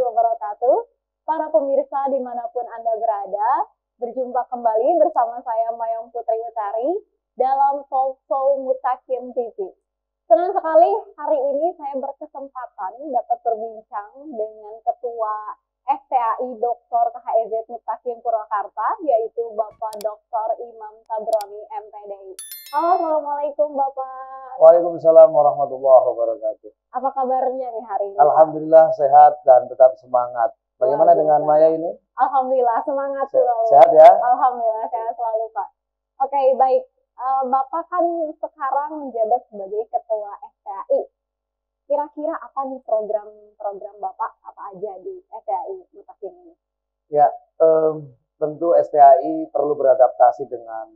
wabarakatuh. Para pemirsa dimanapun Anda berada, berjumpa kembali bersama saya Mayang Putri Utari dalam Talk Show Mutakin TV. Senang sekali hari ini saya berkesempatan dapat berbincang dengan Ketua FTAI Dr. KHEZ Mutakin Purwakarta, yaitu Bapak Dr. Imam Tabroni MPDI. Halo, Assalamualaikum Bapak. Waalaikumsalam warahmatullahi wabarakatuh. Apa kabarnya nih hari ini? Alhamdulillah sehat dan tetap semangat. Bagaimana dengan Maya ini? Alhamdulillah semangat selalu. Sehat ya? Alhamdulillah sehat selalu Pak. Oke, baik. Bapak kan sekarang menjabat sebagai Ketua FTAI. Kira-kira apa nih program Bapak apa aja di FTAI Mutakin ini? Ya, tentu FTAI perlu beradaptasi dengan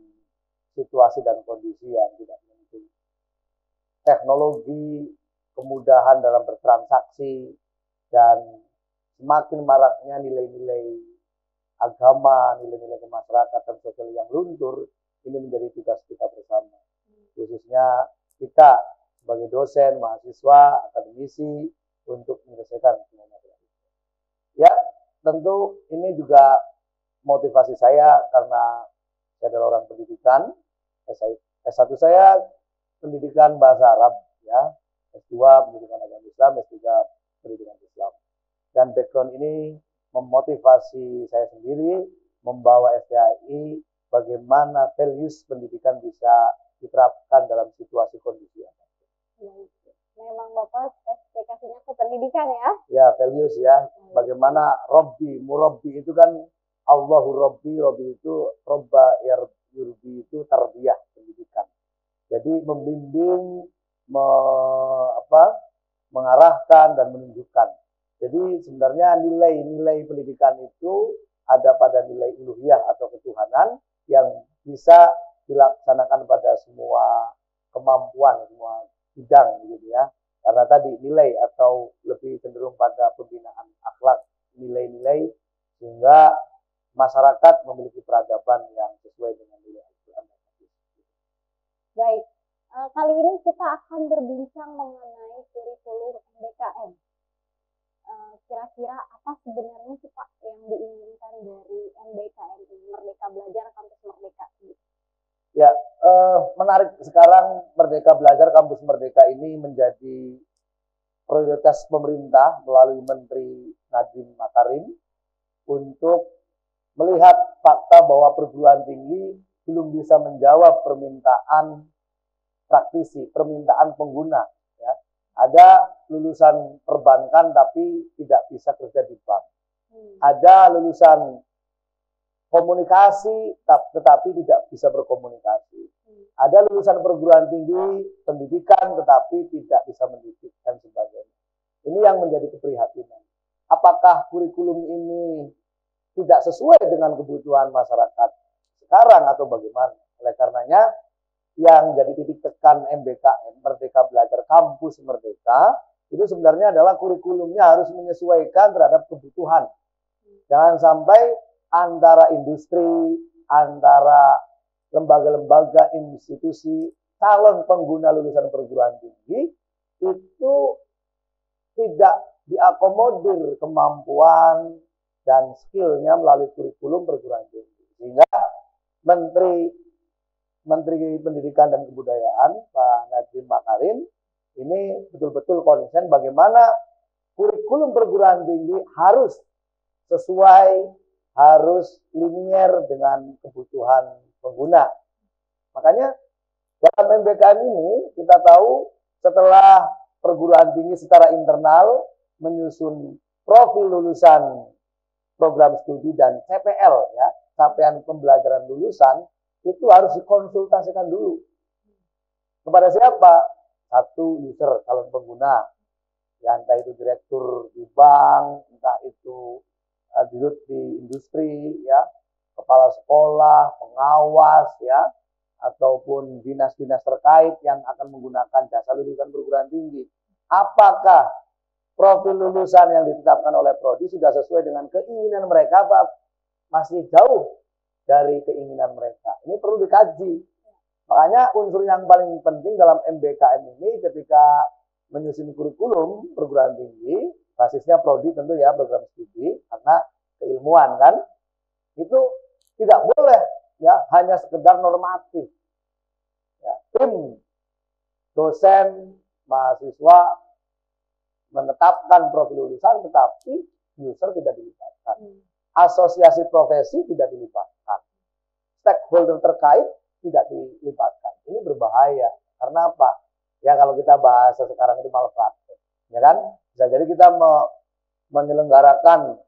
situasi dan kondisi yang tidak menentu. Teknologi, kemudahan dalam bertransaksi, dan semakin maraknya nilai-nilai agama, nilai-nilai kemasyarakatan sosial yang luntur, ini menjadi tugas kita bersama. Khususnya kita sebagai dosen, mahasiswa, akademisi, untuk menyelesaikan semua masalah. Ya, tentu ini juga motivasi saya karena saya adalah orang pendidikan. S1 saya pendidikan bahasa Arab, ya. S2 pendidikan agama Islam, S3 pendidikan Islam. Dan background ini memotivasi saya sendiri membawa FTAI bagaimana values pendidikan bisa diterapkan dalam situasi kondisi yang ada. Memang Bapak spesifikasinya ke pendidikan ya? Ya, values ya. Bagaimana Robbi, Murabbi itu kan Allahu Robbi, Robbi itu Robba Yurbi itu tarbiyah pendidikan. Jadi membimbing, mengarahkan dan menunjukkan. Jadi sebenarnya nilai-nilai pendidikan itu ada pada nilai uluhiyah atau ketuhanan yang bisa dilaksanakan pada semua kemampuan, semua bidang gitu ya. Karena tadi nilai atau lebih cenderung pada pembinaan akhlak, nilai-nilai sehingga masyarakat memiliki peradaban yang sesuai dengan nilai Al-Quran. Baik, kali ini kita akan berbincang mengenai kurikulum MBKM. Kira-kira apa sebenarnya sih Pak yang diinginkan dari MBKM ini, Merdeka Belajar Kampus Merdeka? Ya, menarik sekarang Merdeka Belajar Kampus Merdeka ini menjadi prioritas pemerintah melalui Menteri Nadiem Makarim untuk melihat fakta bahwa perguruan tinggi belum bisa menjawab permintaan praktisi, permintaan pengguna. Ya. Ada lulusan perbankan tapi tidak bisa kerja di bank. Ada lulusan komunikasi tetapi tidak bisa berkomunikasi. Ada lulusan perguruan tinggi pendidikan tetapi tidak bisa mendidik dan sebagainya. Ini yang menjadi keprihatinan. Apakah kurikulum ini tidak sesuai dengan kebutuhan masyarakat sekarang atau bagaimana? Oleh karenanya yang jadi titik tekan MBKM, Merdeka Belajar Kampus Merdeka, itu sebenarnya adalah kurikulumnya harus menyesuaikan terhadap kebutuhan. Jangan sampai antara industri, antara lembaga-lembaga, institusi, calon pengguna lulusan perguruan tinggi itu tidak diakomodir kemampuan dan skillnya melalui kurikulum perguruan tinggi. Sehingga Menteri Pendidikan dan Kebudayaan Pak Nadiem Makarim ini betul-betul konsen bagaimana kurikulum perguruan tinggi harus sesuai, harus linier dengan kebutuhan pengguna. Makanya dalam MBKM ini kita tahu setelah perguruan tinggi secara internal menyusun profil lulusan program studi dan CPL ya, capaian pembelajaran lulusan itu harus dikonsultasikan dulu. Kepada siapa? Satu, user, calon pengguna. Ya, entah itu direktur di bank, entah itu dirut di industri, ya, kepala sekolah, pengawas, ya, ataupun dinas-dinas terkait yang akan menggunakan jasa lulusan perguruan tinggi. Apakah profil lulusan yang ditetapkan oleh Prodi sudah sesuai dengan keinginan mereka, apa masih jauh dari keinginan mereka? Ini perlu dikaji. Makanya unsur yang paling penting dalam MBKM ini ketika menyusun kurikulum perguruan tinggi Basisnya prodi tentu ya program studi, karena keilmuan kan. Itu tidak boleh ya hanya sekedar normatif. Ya, tim dosen mahasiswa menetapkan profil lulusan, tetapi user tidak dilibatkan. Asosiasi profesi tidak dilibatkan. Stakeholder terkait tidak dilibatkan. Ini berbahaya. Karena apa? Ya kalau kita bahasa sekarang itu malpraktek. Ya kan? Bisa jadi kita menyelenggarakan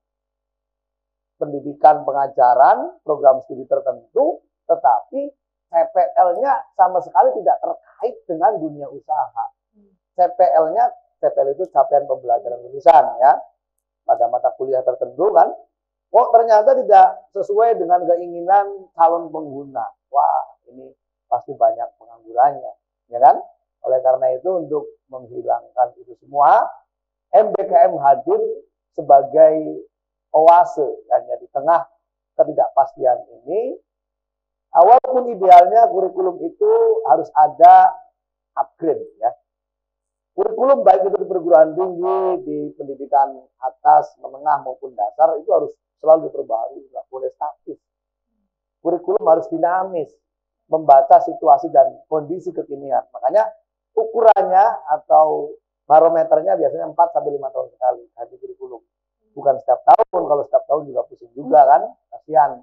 pendidikan pengajaran, program studi tertentu, tetapi CPL-nya sama sekali tidak terkait dengan dunia usaha. CPL itu capaian pembelajaran lulusan ya, pada mata kuliah tertentu kan, kok ternyata tidak sesuai dengan keinginan calon pengguna. Wah, ini pasti banyak penganggurannya, ya kan? Oleh karena itu untuk menghilangkan itu semua, MBKM hadir sebagai oase hanya di tengah ketidakpastian ini. Walaupun idealnya kurikulum itu harus ada upgrade ya. Kurikulum baik itu di perguruan tinggi, di pendidikan atas, menengah maupun dasar itu harus selalu diperbaharui, nggak boleh statis. Kurikulum harus dinamis, membaca situasi dan kondisi kekinian. Makanya ukurannya atau barometernya biasanya 4 sampai 5 tahun sekali ganti kurikulum. Bukan setiap tahun, kalau setiap tahun juga pusing juga kan, kasihan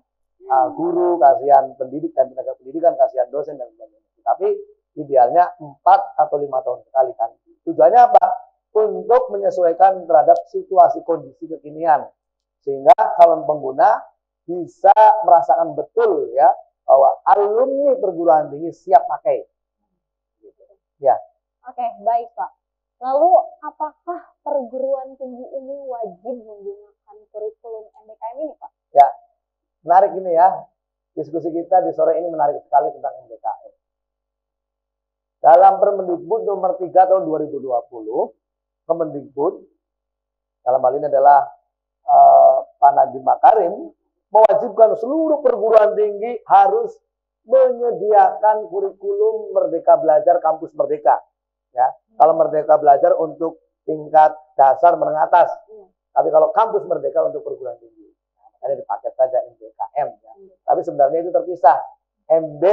guru, kasihan pendidik dan tenaga pendidikan, kasihan dosen dan sebagainya. Tapi idealnya 4 atau 5 tahun sekali kan. Tujuannya apa? Untuk menyesuaikan terhadap situasi kondisi kekinian, sehingga calon pengguna bisa merasakan betul ya bahwa alumni perguruan tinggi siap pakai. Ya. Oke, baik Pak. Lalu apakah perguruan tinggi ini wajib menggunakan kurikulum MBKM ini Pak? Ya, menarik ini ya. Diskusi kita di sore ini menarik sekali tentang MBKM. Dalam Permendikbud nomor 3 tahun 2020, Kemendikbud, dalam hal ini adalah Pak Nadiem Makarim, mewajibkan seluruh perguruan tinggi harus menyediakan kurikulum Merdeka Belajar Kampus Merdeka. Ya, kalau Merdeka Belajar untuk tingkat dasar menengah atas, tapi kalau Kampus Merdeka untuk perguruan tinggi. Ada di paket saja MBKM. Ya. Tapi sebenarnya itu terpisah. MB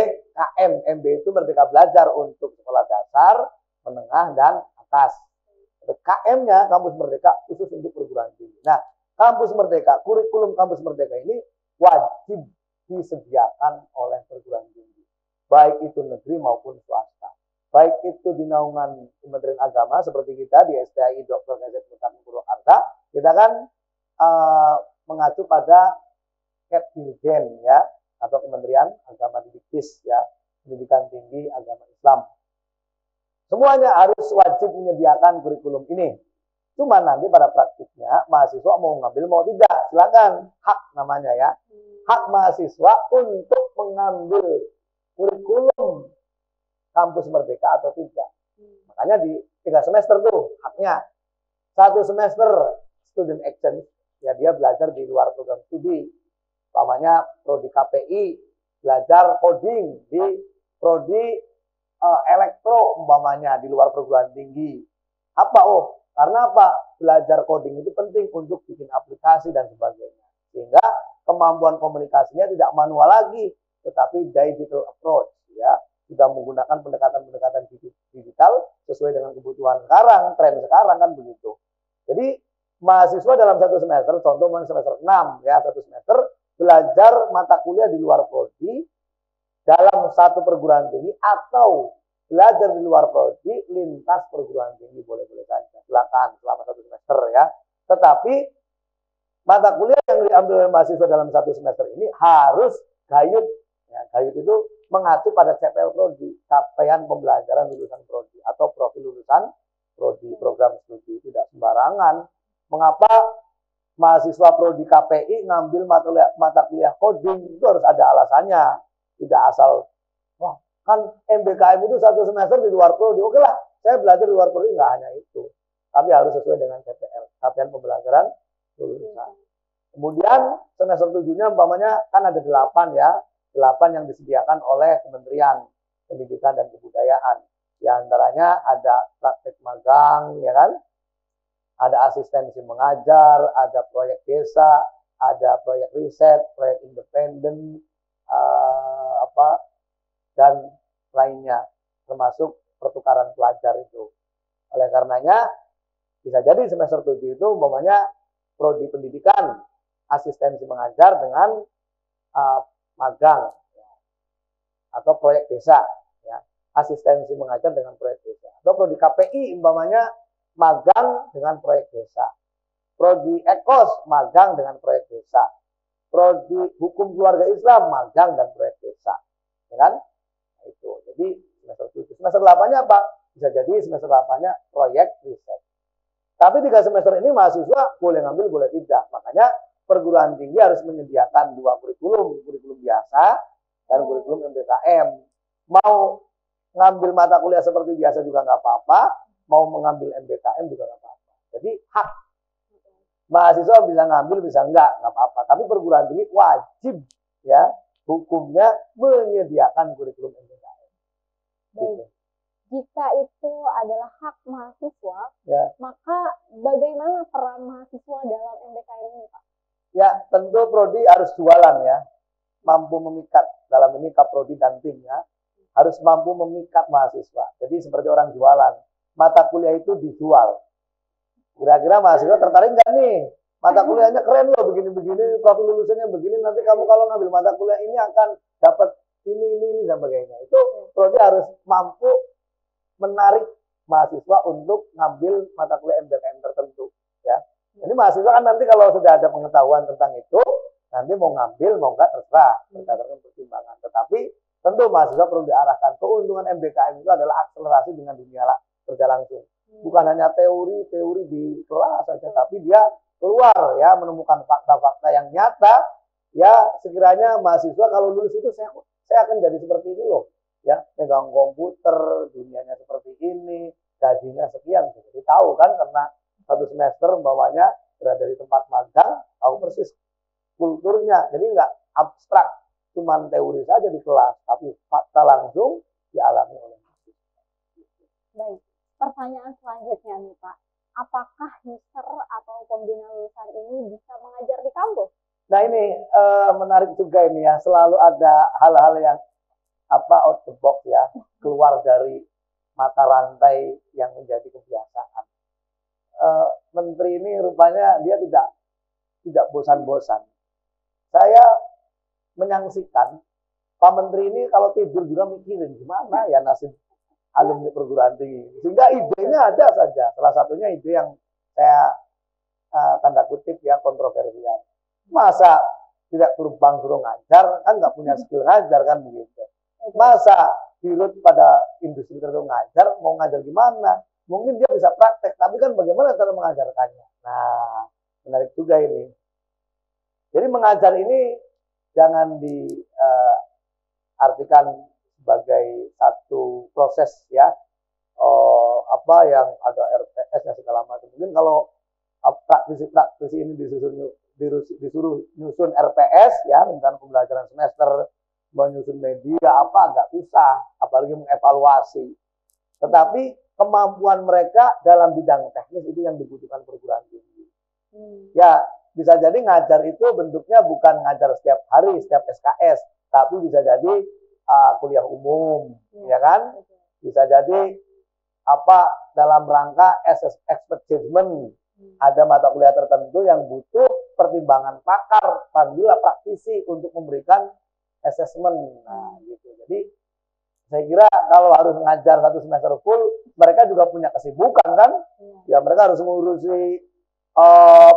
itu Merdeka Belajar untuk sekolah dasar, menengah dan atas. KM-nya Kampus Merdeka khusus untuk perguruan tinggi. Nah, Kampus Merdeka, kurikulum Kampus Merdeka ini wajib disediakan oleh perguruan tinggi, baik itu negeri maupun swasta. Baik itu di naungan Kementerian Agama seperti kita di STI Dr. Keset Mutakin Purwakarta, kita kan mengacu pada Kepdirjen ya, atau Kementerian Agama Diktis ya, Pendidikan Tinggi Agama Islam. Semuanya harus wajib menyediakan kurikulum ini. Cuma nanti pada praktiknya mahasiswa mau ngambil mau tidak, silakan, hak namanya ya. Hak mahasiswa untuk mengambil kurikulum Kampus Merdeka atau tidak. Makanya di 3 semester tuh haknya. 1 semester student action, ya dia belajar di luar program studi. Umpamanya prodi KPI, belajar coding di prodi elektro umpamanya di luar perguruan tinggi. Apa? Karena apa? Belajar coding itu penting untuk bikin aplikasi dan sebagainya. Sehingga kemampuan komunikasinya tidak manual lagi, tetapi digital approach ya. Sudah menggunakan pendekatan-pendekatan digital sesuai dengan kebutuhan sekarang, tren sekarang kan begitu. Jadi mahasiswa dalam 1 semester, contoh semester 6 ya, 1 semester belajar mata kuliah di luar prodi dalam 1 perguruan tinggi atau belajar di luar prodi lintas perguruan tinggi boleh-boleh saja. Silakan selama 1 semester ya. Tetapi mata kuliah yang diambil oleh mahasiswa dalam 1 semester ini harus gayut. Ya, gayut itu mengacu pada CPL prodi, capaian pembelajaran lulusan prodi atau profil lulusan prodi, program studi. Tidak sembarangan. Mengapa mahasiswa prodi KPI ngambil mata kuliah coding? Itu harus ada alasannya. Tidak asal, wah kan MBKM itu 1 semester di luar prodi. Oke lah, saya belajar di luar prodi, nggak hanya itu. Tapi harus sesuai dengan CPL, capaian pembelajaran lulusan. Kemudian semester 7-nya umpamanya kan ada 8 ya. 8 yang disediakan oleh Kementerian Pendidikan dan Kebudayaan. Di antaranya ada praktek magang, ya kan? Ada asistensi mengajar, ada proyek desa, ada proyek riset, proyek independen, dan lainnya, termasuk pertukaran pelajar itu. Oleh karenanya, bisa jadi semester 7 itu umpamanya prodi pendidikan, asistensi mengajar dengan magang, ya, atau proyek desa, ya, asistensi mengajar dengan proyek desa. Atau prodi KPI umpamanya magang dengan proyek desa. Prodi Ekos magang dengan proyek desa. Prodi Hukum Keluarga Islam magang dan proyek desa. Ya kan? Nah, itu. Jadi semester 7. Semester 8-nya apa? Bisa jadi semester 8-nya proyek riset. Tapi 3 semester ini mahasiswa boleh ngambil, boleh tidak. Makanya perguruan tinggi harus menyediakan 2 kurikulum. Kurikulum biasa dan kurikulum MBKM. Mau ngambil mata kuliah seperti biasa juga nggak apa-apa. Mau mengambil MBKM juga nggak apa-apa. Jadi hak. Mahasiswa bisa ngambil, bisa nggak apa-apa. Tapi perguruan tinggi wajib, ya, hukumnya menyediakan kurikulum MBKM. Baik. Gitu. Jika itu adalah hak mahasiswa, Ya. maka bagaimana peran mahasiswa dalam MBKM ini, Pak? Ya, tentu prodi harus jualan, ya. Mampu memikat, dalam ini Kaprodi dan timnya harus mampu memikat mahasiswa. Jadi seperti orang jualan, mata kuliah itu dijual. Kira-kira mahasiswa tertarik nggak nih? Mata kuliahnya keren loh, begini-begini, profil lulusannya begini, nanti kamu kalau ngambil mata kuliah ini akan dapat ini, dan sebagainya. Itu prodi harus mampu menarik mahasiswa untuk ngambil mata kuliah MBKM tertentu, ya. Jadi mahasiswa kan nanti kalau sudah ada pengetahuan tentang itu, nanti mau ngambil mau nggak terserah berdasarkan pertimbangan. Tetapi tentu mahasiswa perlu diarahkan, keuntungan MBKM itu adalah akselerasi dengan dunia kerja langsung. Bukan hanya teori di kelas saja, tapi dia keluar, ya, menemukan fakta-fakta yang nyata. Ya, sekiranya mahasiswa kalau lulus itu saya akan jadi seperti ini loh, ya, pegang komputer, dunianya seperti ini, gajinya sekian. Jadi tahu kan, karena 1 semester umpamanya berada di tempat magang, tahu persis kulturnya. Jadi nggak abstrak, cuman teori saja di kelas, tapi fakta langsung dialami oleh mahasiswa. Baik, pertanyaan selanjutnya nih, Pak. Apakah user atau pengguna lulusan ini bisa mengajar di kampus? Nah ini menarik juga ini, ya, selalu ada hal-hal yang out the box, ya, keluar dari mata rantai yang menjadi kebiasaan. Menteri ini rupanya dia tidak bosan-bosan. Saya menyaksikan Pak Menteri ini kalau tidur juga mikirin gimana ya nasib alumni perguruan tinggi. Sehingga idenya ada saja. Salah satunya ide yang saya tanda kutip, ya, kontroversial. Masa tidak terbang suruh ngajar, kan nggak punya skill ngajar, kan begitu. Masa dirut pada industri tertentu ngajar, mau ngajar gimana? Mungkin dia bisa praktek, tapi kan bagaimana cara mengajarkannya? Nah, menarik juga ini. Jadi mengajar ini jangan diartikan sebagai satu proses, ya, yang ada RPS-nya segala macam. Mungkin kalau praktisi ini disuruh nyusun RPS, ya, rencana pembelajaran semester, menyusun media agak susah, apalagi mengevaluasi. Tetapi kemampuan mereka dalam bidang teknis itu yang dibutuhkan perguruan tinggi. Ya, bisa jadi ngajar itu bentuknya bukan ngajar setiap hari, setiap SKS, tapi bisa jadi kuliah umum, ya kan? Bisa jadi dalam rangka expert judgment. Ada mata kuliah tertentu yang butuh pertimbangan pakar, panggillah praktisi untuk memberikan assessment. Nah, gitu. Jadi saya kira kalau harus ngajar 1 semester full, mereka juga punya kesibukan, kan? Ya, mereka harus mengurusi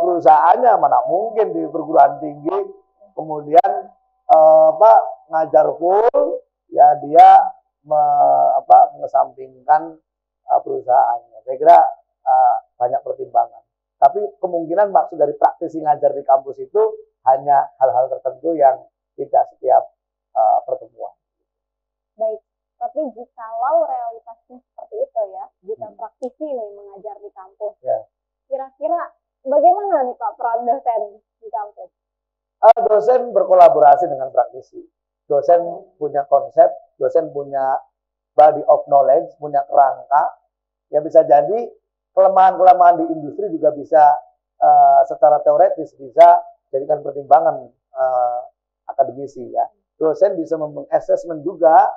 perusahaannya, mana mungkin di perguruan tinggi kemudian ngajar full, ya, dia mengesampingkan perusahaannya. Saya kira banyak pertimbangan. Tapi kemungkinan maksud dari praktisi ngajar di kampus itu hanya hal-hal tertentu yang tidak setiap pertemuan. Baik, tapi jikalau realitasnya seperti itu, ya, jika praktisi ini mengajar di kampus, ya, kira-kira bagaimana nih, Pak, peran dosen di kampus? Dosen berkolaborasi dengan praktisi. Dosen punya konsep, dosen punya body of knowledge, punya kerangka. Ya, bisa jadi kelemahan-kelemahan di industri juga bisa secara teoretis bisa jadikan pertimbangan akademisi ya. Dosen bisa mengassessment juga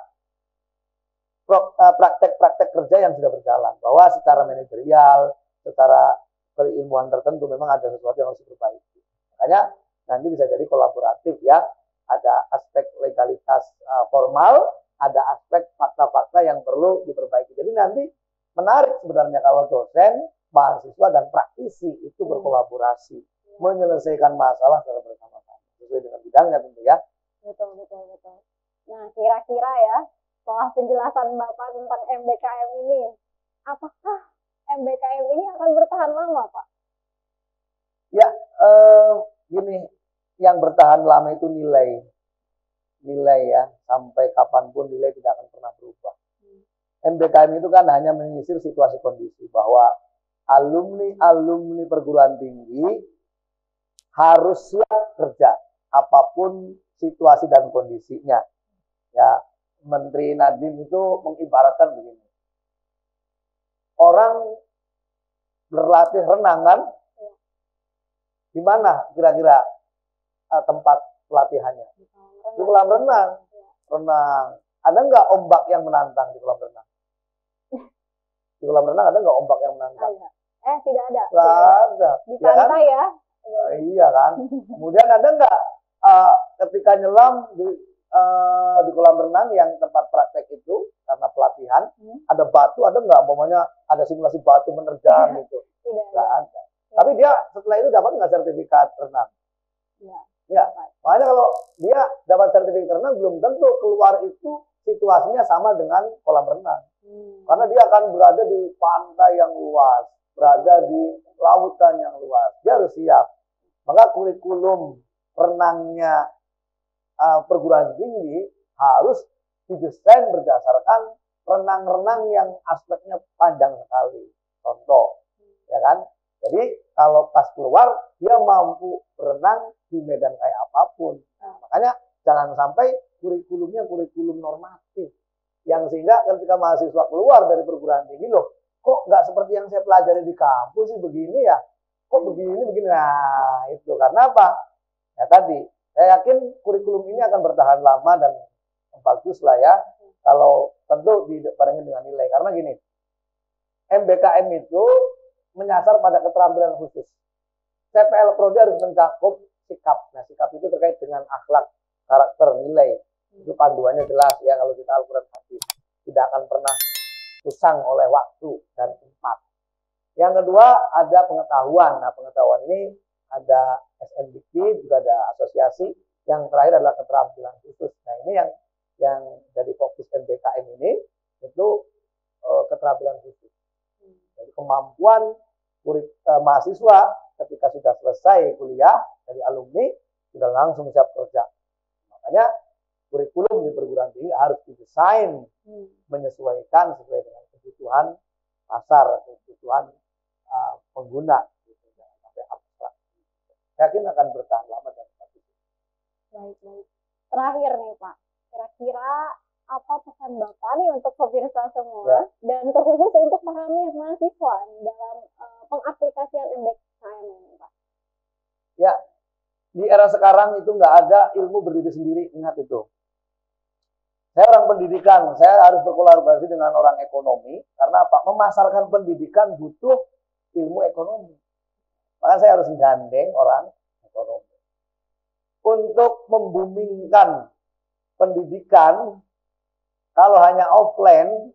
praktek-praktek kerja yang sudah berjalan, bahwa secara manajerial, secara keilmuan tertentu memang ada sesuatu yang harus diperbaiki. Makanya nanti bisa jadi kolaboratif ya, ada aspek legalitas formal, ada aspek fakta-fakta yang perlu diperbaiki. Jadi nanti menarik sebenarnya kalau dosen, mahasiswa dan praktisi itu berkolaborasi menyelesaikan masalah secara bersama-sama sesuai dengan bidangnya tentu ya. Betul. Nah, kira-kira ya, setelah penjelasan Bapak tentang MBKM ini, apakah MBKM ini akan bertahan lama, Pak? Ya, gini, yang bertahan lama itu nilai ya, sampai kapanpun nilai tidak akan pernah berubah. MBKM itu kan hanya menyisir situasi kondisi bahwa alumni perguruan tinggi harus siap kerja apapun situasi dan kondisinya. Ya, Menteri Nadiem itu mengibaratkan begini. Orang berlatih renang kan? Di mana kira-kira tempat pelatihannya? Di kolam renang. Ada nggak ombak yang menantang di kolam renang? Di kolam renang ada nggak ombak yang menantang? Tidak ada. Nggak ada. Di pantai ya? Iya kan. Kemudian ada nggak ketika nyelam di kolam renang yang tempat praktek itu karena pelatihan ada batu, ada nggak? Umpamanya ada simulasi batu menerjang gitu? Nggak ada. Tapi dia setelah itu dapat nggak sertifikat renang? Ya. Makanya kalau dia dapat sertifikat renang belum tentu keluar itu situasinya sama dengan kolam renang. Karena dia akan berada di pantai yang luas, berada di lautan yang luas. Dia harus siap. Maka kurikulum renangnya perguruan tinggi harus didesain berdasarkan renang-renang yang aspeknya panjang sekali. Contoh, ya kan? Jadi kalau pas keluar dia mampu berenang di medan kayak apapun. Makanya jangan sampai kurikulumnya kurikulum normatif yang sehingga ketika mahasiswa keluar dari perguruan tinggi, loh kok nggak seperti yang saya pelajari di kampus sih begini ya? Kok begini? Nah itu karena apa? Ya tadi saya yakin kurikulum ini akan bertahan lama dan bagus lah ya. Kalau tentu dibarengi dengan nilai. Karena gini, MBKM itu menyasar pada keterampilan khusus. CPL Prodi harus mencakup sikap. Nah, sikap itu terkait dengan akhlak, karakter, nilai. Itu panduannya jelas ya kalau kita Al-Quran hadis. Tidak akan pernah usang oleh waktu dan tempat. Yang kedua ada pengetahuan. Nah, pengetahuan ini ada SMDikti, juga ada asosiasi. Yang terakhir adalah keterampilan khusus. Nah, ini yang jadi fokus MBKM ini itu keterampilan khusus. Jadi kemampuan mahasiswa ketika sudah selesai kuliah dari alumni sudah langsung siap kerja. Makanya kurikulum di perguruan tinggi harus didesain menyesuaikan sesuai dengan kebutuhan pasar, kebutuhan pengguna. Gitu. Jangan sampai abstrak. Yakin akan bertahan lama dan bagus. Baik. Terakhir nih Pak, kira-kira apa pesan Bapak nih untuk pemirsa semua dan terkhusus untuk para mahasiswa dalam pengaplikasian MBKM ini Pak? Ya, di era sekarang itu nggak ada ilmu berdiri sendiri, ingat itu. Saya orang pendidikan, saya harus berkolaborasi dengan orang ekonomi, karena apa? Memasarkan pendidikan butuh ilmu ekonomi. Maka saya harus menggandeng orang ekonomi. Untuk membumingkan pendidikan, kalau hanya offline,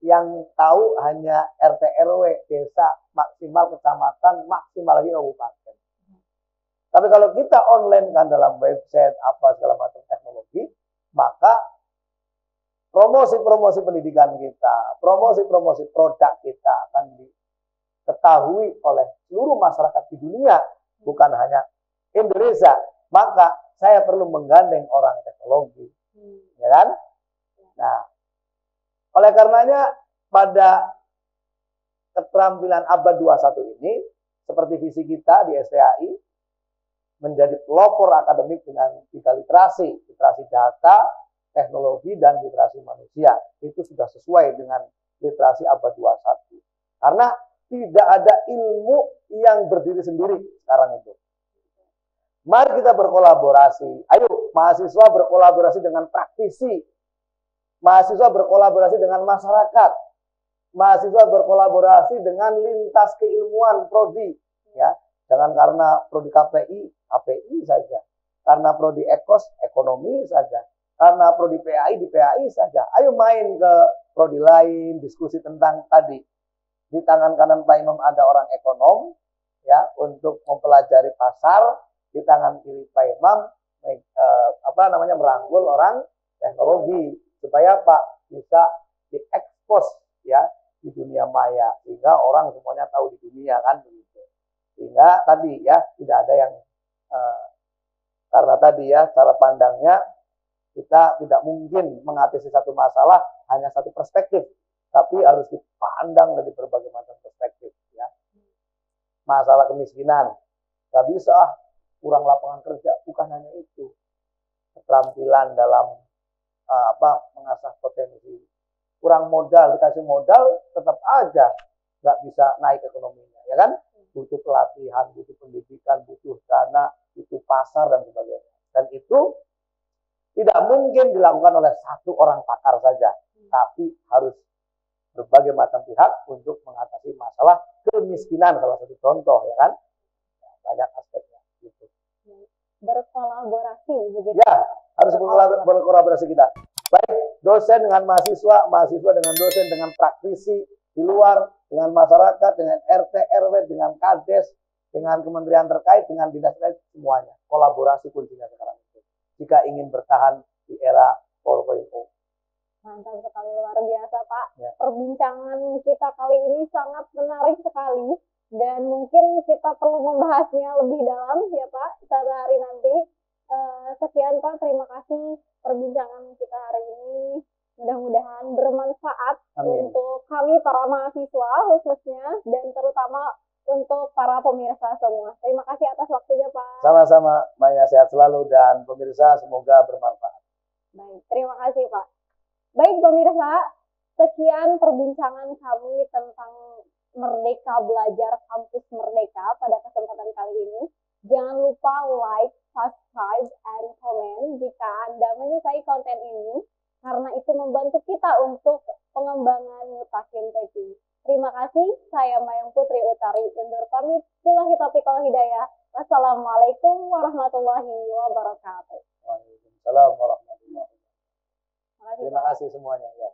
yang tahu hanya RT RW, desa, maksimal kecamatan, maksimal lagi kabupaten. Tapi kalau kita online kan dalam website, apa segala macam teknologi, maka promosi-promosi pendidikan kita, promosi-promosi produk kita akan diketahui oleh seluruh masyarakat di dunia, bukan hanya Indonesia. Maka saya perlu menggandeng orang teknologi, ya kan? Nah, oleh karenanya pada keterampilan abad 21 ini, seperti visi kita di STAI, menjadi pelopor akademik dengan 3 literasi data, teknologi, dan literasi manusia. Itu sudah sesuai dengan literasi abad 21. Karena Tidak ada ilmu yang berdiri sendiri sekarang itu. Mari kita berkolaborasi. Ayo mahasiswa berkolaborasi dengan praktisi. Mahasiswa berkolaborasi dengan masyarakat. Mahasiswa berkolaborasi dengan lintas keilmuan prodi. Ya, jangan karena prodi KPI saja. Karena prodi ekos, ekonomi saja. Karena prodi PAI, di PAI saja. Ayo main ke prodi lain, diskusi tentang tadi. Di tangan kanan Pak Imam ada orang ekonom, ya, untuk mempelajari pasar. Di tangan kiri Pak Imam, merangkul orang teknologi. Supaya Pak bisa diekspos, ya, di dunia maya. Sehingga orang semuanya tahu di dunia, kan, begitu. Sehingga tadi, ya, tidak ada yang karena tadi, ya, cara pandangnya kita tidak mungkin mengatasi satu masalah hanya satu perspektif, tapi harus dipandang dari berbagai macam perspektif, ya. Masalah kemiskinan, nggak bisa kurang lapangan kerja, bukan hanya itu. Keterampilan dalam mengasah potensi, kurang modal, dikasih modal tetap aja nggak bisa naik ekonominya, ya kan? Butuh pelatihan, butuh pendidikan, butuh dana, butuh pasar dan sebagainya. Dan itu tidak mungkin dilakukan oleh satu orang pakar saja, tapi harus berbagai macam pihak untuk mengatasi masalah kemiskinan, salah satu contoh, ya kan? Banyak aspeknya gitu. Berkolaborasi begitu. Ya, harus berkolaborasi kita. Baik dosen dengan mahasiswa, mahasiswa dengan dosen, dengan praktisi di luar, dengan masyarakat, dengan RT, RW, dengan Kades, dengan kementerian terkait, dengan dinas terkait, semuanya. Kolaborasi kuncinya sekarang itu. Jika ingin bertahan di era 4.0. Mantap sekali, luar biasa Pak. Ya. Perbincangan kita kali ini sangat menarik sekali. Dan mungkin kita perlu membahasnya lebih dalam, ya Pak, pada hari nanti. Sekian Pak, terima kasih perbincangan kita hari ini. Mudah-mudahan bermanfaat. Amin. Untuk kami para mahasiswa khususnya, dan terutama untuk para pemirsa semua. Terima kasih atas waktunya Pak. Sama-sama, Maya, sehat selalu, dan pemirsa semoga bermanfaat. Baik, terima kasih Pak. Baik pemirsa, sekian perbincangan kami tentang Merdeka Belajar Kampus Merdeka pada kesempatan kali ini. Jangan lupa like, subscribe, and comment jika Anda menyukai konten ini, karena itu membantu kita untuk pengembangan Mutakin TV. Terima kasih, saya Mayang Putri Utari, undur pamit. Billahi taufiq wal hidayah. Wassalamualaikum warahmatullahi wabarakatuh. Waalaikumsalam warahmatullahi wabarakatuh. Terima kasih semuanya. Ya.